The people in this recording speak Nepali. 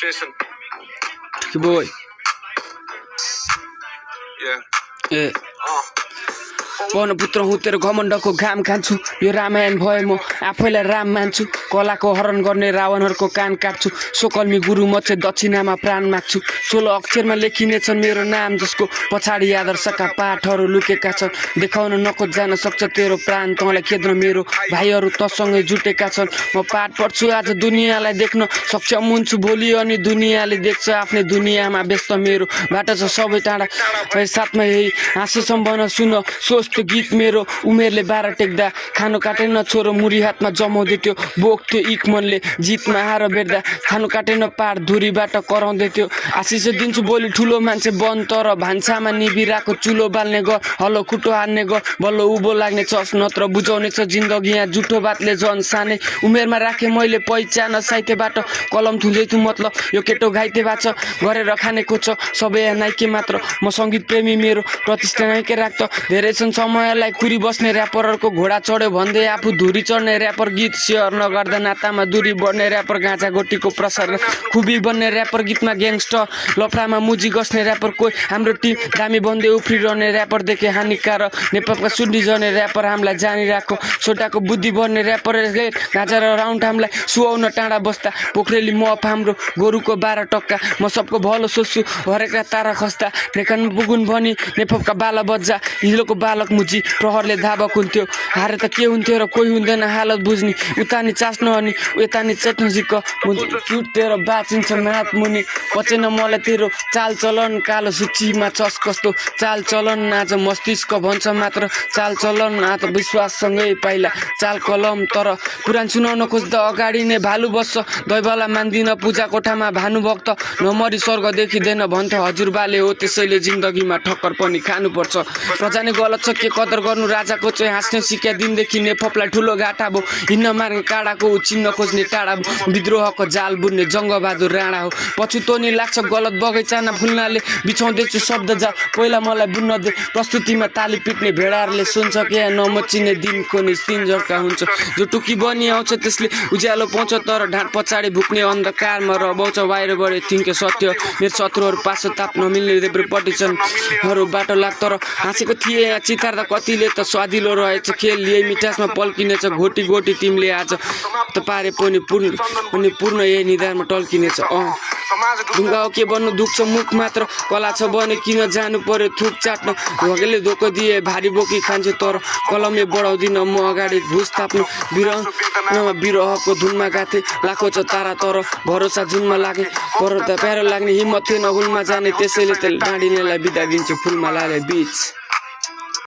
station. Good boy. Yeah. Pawan पुत्र हुँ तेरो घमण्डको घाम खान्छु यो रामायण भए म आफैलाई राम मान्छु कलाको हरण गर्ने रावणहरूको कान काट्छु सोकल्मी गुरु म चाहिँ दक्षिणामा प्राण माग्छु 16 अक्षरमा लेखिनेछन् मेरो नाम जसको पछाडि आदर्शका पाठहरू लुकेका छन् देखाउन नखोज जान सक्छ तेरो प्राण तँलाई खेद्न मेरो भाइहरू तसँगै जुटेका छन् म पाठ पढ्छु आज दुनियाँलाई देख्न सक्षम हुन्छु भोलि अनि दुनियाँले देख्छ आफ्नै दुनियाँमा व्यस्त मेरो बाटो छ सबै टाढा साथमा यही हाँसो सम्बन्ध सुन स्वस्थ गीत मेरो उमेरले 12 टेक्दा खानु काटेन छोरो मुरी हातमा जमाउँदै थियो बोक्थ्यो इक मनले जितमा हार बेर्दा खानु काटेन पार धुरीबाट कराउँदै थियो आशिष दिन्छु भोलि ठुलो मान्छे बन तर भान्सामा निभिराको चुलो बाल्ने ग हलो खुट्टो हान्ने ग बल्ल उभो लाग्ने छस् नत्र बुझाउने छ जिन्दगी यहाँ जुठो बातले झन् सानै उमेरमा राखे मैले पहिचान साहित्यबाट कलम थुन्दैछु मतलब यो केटो घाइते बाछ गरेर खानेको छ सबै नाइके मात्र म संगीत प्रेमी मेरो प्रतिष्ठा नाइके राख्छ धेरै छन् समयलाई कुरी बस्ने र्यापरहरूको घोडा चढ्यो भन्दै आफू धुरी चढ्ने र्यापर गीत सेयर नगर्दा नातामा दूरी बढ्ने र्यापर गाँजा गोटीको प्रसार खुबी बन्ने र्यापर गीतमा ग्याङ्स्टर लफडामा मुजी गस्ने र्यापर कोही हाम्रो टिम दामी बन्दै उफ्रिरहने र्यापर देखे हानिकारक नेपालका सुन्डी जर्ने र्यापर हामीलाई जानिरहेको छोटाको बुद्धि बन्ने र्यापरले गाँजा र राउन्ड हामीलाई सुहाउन टाढा बस्दा पोखरेली मफ हाम्रो गोरुको 12 टक्का म सबको भलो सोच्छु हरेका तारा खस्दा रेखन पुगुन भनी नेपालका बाला बज्जा हिलोको बालक मुजी प्रहरले धाबक हुन्थ्यो हारे त के हुन्थ्यो र कोही हुँदैन हालत बुझ्ने उतानी चास्न अनि यतानी चट्न जिक्क चुटेर बाँचिन्छ नाथ मुनि पचेन मलाई तेरो चाल चलन कालो सूचीमा छस् कस्तो चाल चलन आज मस्तिष्क भन्छ मात्र चाल चलन आज विश्वाससँगै पाइला चाल कलम तर पुराण सुनाउन खोज्दा अगाडि नै भालु बस्छ दैवला मान्दिन पूजा कोठामा भानुभक्त नमरी स्वर्ग देखिँदैन भन्थे हजुरबाले हो त्यसैले जिन्दगीमा ठक्कर पनि खानुपर्छ प्रजाने गलत छ के कदर गर्नु राजाको चाहिँ हाँस्ने सिक्या दिनदेखि नेपलाई ठुलो घाटा भो हिँड्न मार्ने काँडाको चिन्न खोज्ने टाढा विद्रोहको जाल बुन्ने जङ्गबहादुर राणा हो पछुतो नि लाग्छ गलत बगैँचामा फुल्नाले बिछाउँदैछु शब्द जा पहिला मलाई बुन्न दे प्रस्तुतिमा ताली पिट्ने भेडाहरूले सुन्छ के नमचिने दिनको नि सिन्जरका हुन्छ जो टुकी बनी आउँछ त्यसले उज्यालो पाउँछ तर ढाँट पछाडि भुक्ने अन्धकारमा रबाउँछ बाहिरबाट थिङ्के सत्य मेरो शत्रुहरू पासो ताप नमिल्ने देब्रेपट्टि छन् हरू बाटो लाग तर हाँसेको थिए यहाँ चितार्दा कतिले त स्वादिलो रहेछ खेल यही मिठासमा पल्किनेछ घोटी घोटी तिमीले आज त पारे पनि पूर्ण यही निधारमा टल्किनेछ ढुङ्गा हो के भन्नु दुख्छ मुख मात्र कला छ भने किन जानु पर्यो थुक चाट्न ढोकेले धोको दिए भारी बोकी खान्छु तर कलमले बढाउँदिन म अगाडि घुस ताप्नु बिरहको धुनमा गाथे लाखो छ तारा तर भरोसा जुनमा लागे पर त प्यारो लाग्ने हिम्मत थिएन हुलमा जाने त्यसैले त डाँडिनेलाई बिदा दिन्छु फुलमा लाले बीच